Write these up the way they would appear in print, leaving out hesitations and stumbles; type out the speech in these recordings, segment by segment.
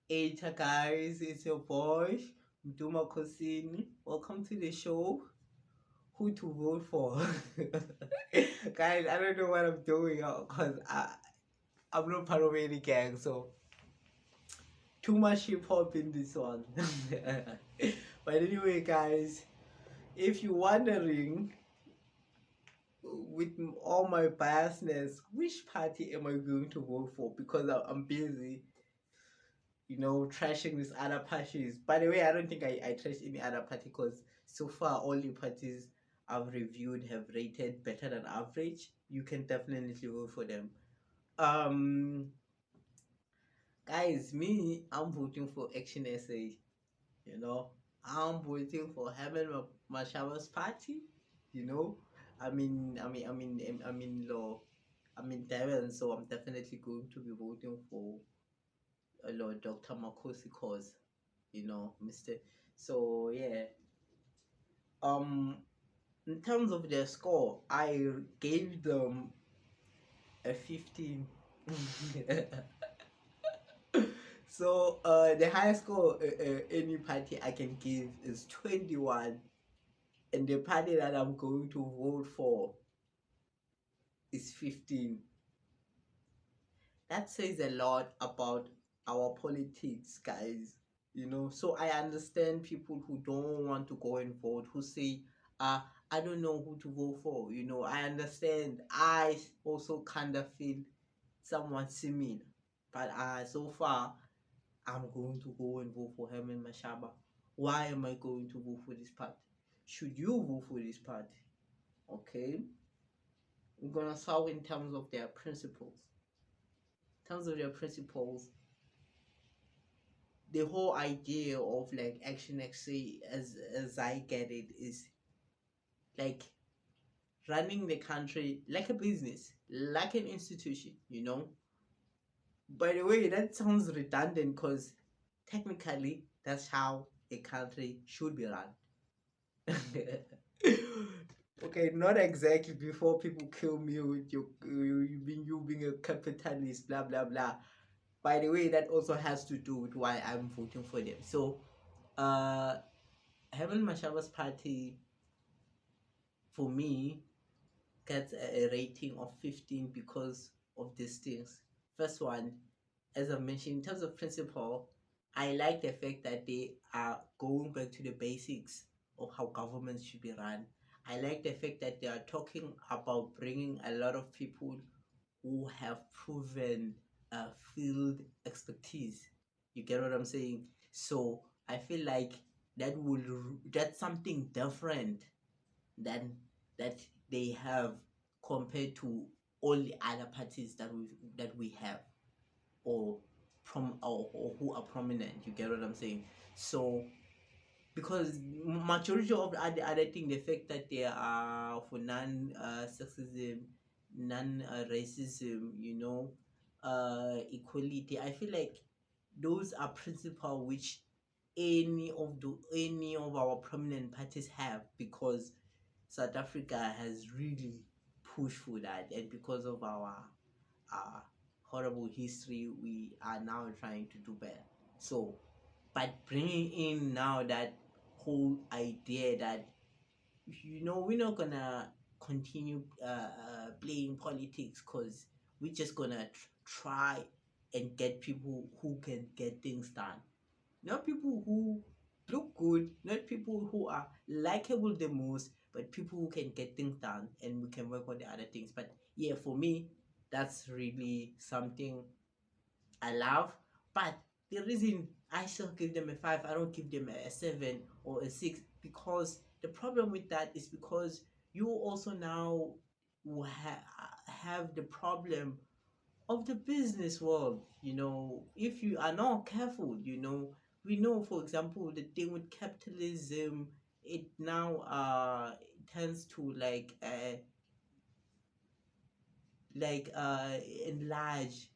Hey guys, it's your boy Mduma Kosini. Welcome to the show. Who to vote for? Guys, I don't know what I'm doing because I'm not part of any gang, so too much hip hop in this one. But anyway, guys, if you're wondering, with all my biasness, which party am I going to vote for? Because I'm busy, trashing these other parties. By the way, I don't think I trash any other party because so far all the parties I've reviewed have rated better than average. You can definitely vote for them. Um, Guys, me, I'm voting for ActionSA. You know, I'm voting for Herman Mashaba's party. You know, I'm in Devon, so I'm definitely going to be voting for Lord Dr. Makosi cause. Mr. So yeah. Um, in terms of their score, I gave them a 15. So the highest score any party I can give is 21, and the party that I'm going to vote for is 15. That says a lot about our politics, guys. So I understand people who don't want to go and vote, who say, I don't know who to vote for. I understand. I also kind of feel somewhat similar. But so far, I'm going to go and vote for Herman Mashaba. Why am I going to vote for this party? Should you vote for this party? Okay? We're gonna start in terms of their principles. In terms of their principles, the whole idea of like ActionSA, as I get it, is like running the country like a business, like an institution. By the way, that sounds redundant because technically that's how a country should be run. Okay, not exactly, before people kill me with you being a capitalist, blah blah blah. By the way, that also has to do with why I'm voting for them. So uh Heaven Mashaba's party, for me, gets a rating of 15 because of these things. First one, as I mentioned, in terms of principle, I like the fact that they are going back to the basics of how governments should be run. I like the fact that they are talking about bringing a lot of people who have proven field expertise. You get what I'm saying? So I feel like that's something different than that they have, compared to all the other parties that we have, or or who are prominent. You get what I'm saying? So because majority of the other thing, the fact that they are for non-sexism, non-racism, equality, I feel like those are principles which any of our prominent parties have, because South Africa has really pushed for that, and because of our uh, horrible history, we are now trying to do better. So, but bringing in now that whole idea that we're not gonna continue playing politics, because we're just gonna try and get people who can get things done, not people who look good, not people who are likable the most, but people who can get things done, and we can work on the other things. But yeah, for me, that's really something I love. But the reason I still give them a 5, I don't give them a 7 or a 6, because the problem with that is because you also now will have the problem of the business world. If you are not careful, we know, for example, the thing with capitalism, it now tends to enlarge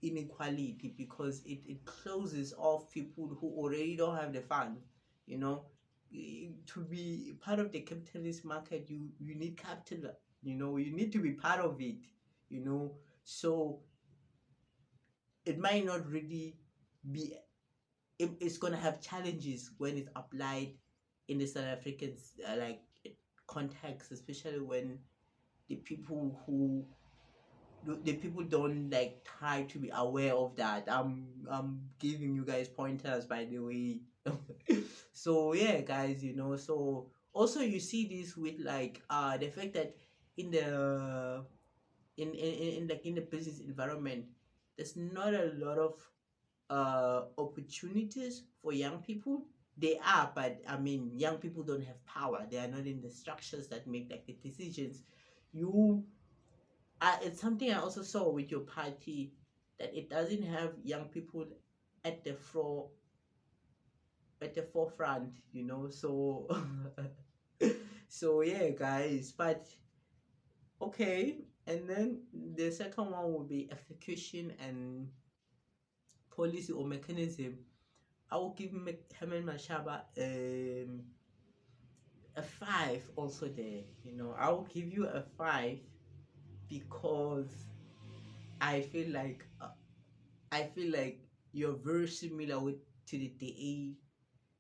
inequality, because it closes off people who already don't have the funds. To be part of the capitalist market, you need capital. You need to be part of it. So it might not really be, it's gonna have challenges when it's applied in the South African like context, especially when the people who the people don't like try to be aware of that. I'm giving you guys pointers, by the way. So yeah, guys, so also you see this with like the fact that in the in the business environment, there's not a lot of opportunities for young people. They are, but I mean, young people don't have power. They are not in the structures that make like the decisions. You It's something I also saw with your party, that it doesn't have young people at the forefront, so so yeah, guys, but okay. And then the second one will be execution and policy or mechanism. I will give Herman Mashaba a five also there. I will give you a five because I feel like you're very similar with to the DA,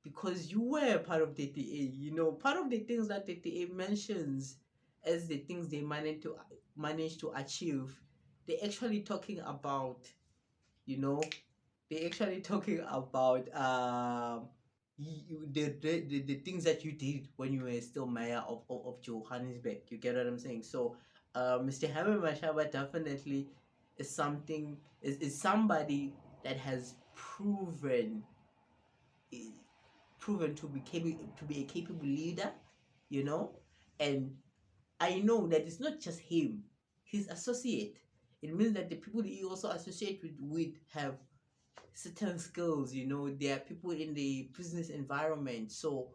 because you were part of the DA. Part of the things that the DA mentions as the things they manage to achieve, they actually talking about, you know they actually talking about the things that you did when you were still mayor of Johannesburg. You get what I'm saying? So Mr. Hamid Mashaba definitely is somebody that has proven to be a capable leader, you know and I know that it's not just him, his associate. It means that the people that you also associate with have certain skills. There are people in the business environment, so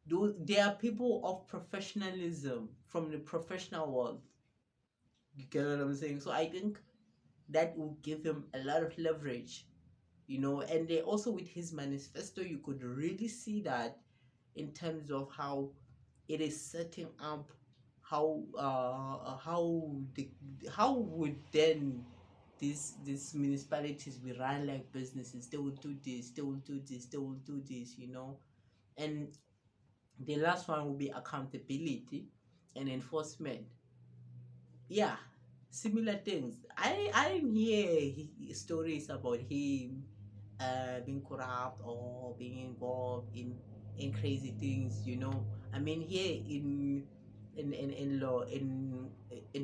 there are people of professionalism from the professional world. You get what I'm saying? So I think that will give him a lot of leverage. And they also, with his manifesto, you could really see that in terms of how it is setting up, how would then these municipalities be run like businesses. They will do this, they will do this, they will do this. And the last one will be accountability and enforcement. Yeah, similar things. I didn't hear stories about him being corrupt or being involved in crazy things. I mean, here in law in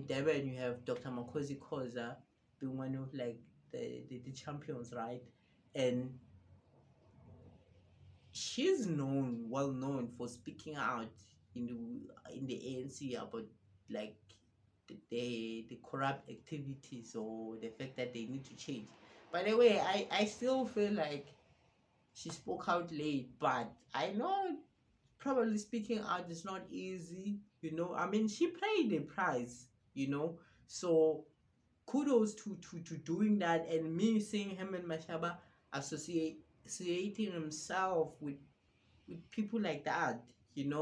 Devon, you have Dr. Makosi Koza being one of like the champions, right? And she's well known for speaking out in the ANC about like the corrupt activities or the fact that they need to change. By the way, I still feel like she spoke out late, but I know probably speaking out is not easy. I mean, she paid the price. So kudos to doing that, and me seeing him and Mashaba associating himself with people like that, him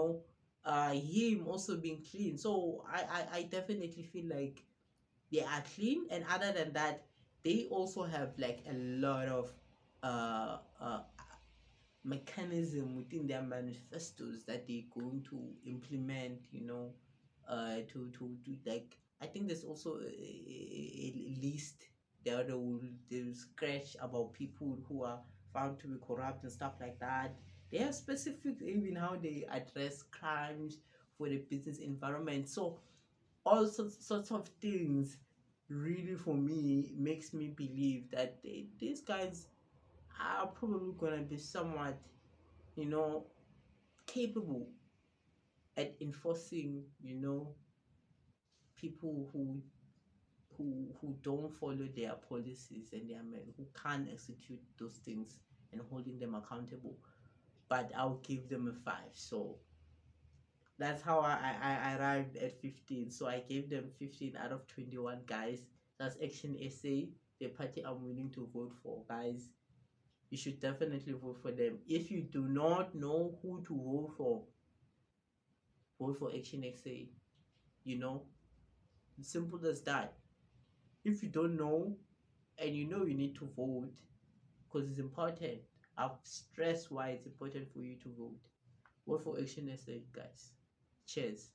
also being clean. So I definitely feel like they are clean, and other than that, they also have like a lot of uh, uh, mechanism within their manifestos that they're going to implement, to like, I think there's also a list there that they'll scratch about people who are found to be corrupt and stuff like that. They have specific even how they address crimes for the business environment. So all sorts of things really, for me, makes me believe that these guys are probably gonna be somewhat, you know, capable at enforcing, people who don't follow their policies, and their men who can't execute those things, and holding them accountable. But I'll give them a five. So that's how I arrived at 15. So I gave them 15 out of 21, guys. That's ActionSA, the party I'm willing to vote for, guys. You should definitely vote for them. If you do not know who to vote for ActionSA. You know, simple as that. If you don't know, and you know you need to vote because it's important. I've stressed why it's important for you to vote. Vote for ActionSA, guys. Cheers.